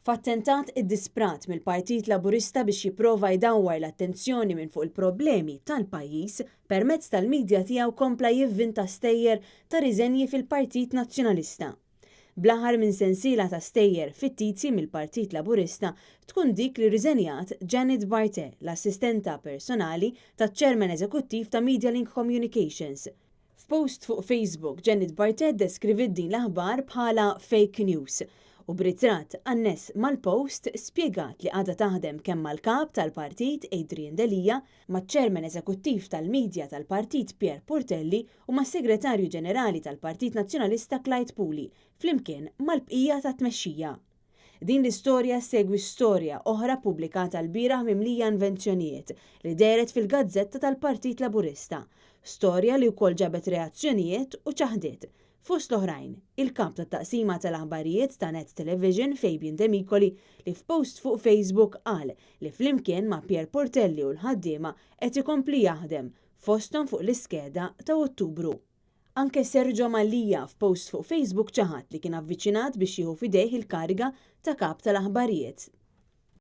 F'attentat iddisprat mill-Partit Laburista biex jipprova jdawwar l-attenzjoni minn fuq il-problemi tal-pajjiż permezz tal-media tiegħu kompla jivvinta stejjer ta' riżenji fil-Partit Nazzjonalista. Bl-aħħar minn sensiela ta' stejjer fittizji mill-Partit Laburista tkun dik li riżenjat Jdawwar, l-assistenta personali taċ-Chairman Eżekuttiv ta' Media Link Communications. F'post fuq Facebook, Jdawwar deskrivit din l-aħbar bħala fake news u b'ritratt anness mal-post spjegat li għadha taħdem kemm mal-kap tal-Partit Delija, maċ-Chairman Eżekuttiv tal-Media tal-Partit Portelli u mas-Segretarju Ġenerali tal-Partit Nazzjonalista Puli, flimkien mal-bqija tat-tmexxija. Din l-istorja segwi storja oħra pubblikata l-bieraħ mimlija invenzjonijiet li deret fil-Gazzetta tal-Partit Laburista, storja li wkoll ġabet reazzjonijiet u ċaħdiet. Fost l-oħrajn, il-kap tat-taqsima tal-aħbarijiet ta' Net Television Fabian Demikoli li f'post fuq Facebook qal li flimkien ma' Portelli u l-ħaddiema qed ikompli jaħdem fosthom fuq l-iskeda ta' Ottubru. Anke Sergio Mallija f'post fuq Facebook ċaħat li kien avviċinat biex jieħu fidejh il-kariga ta' kap tal-aħbarijiet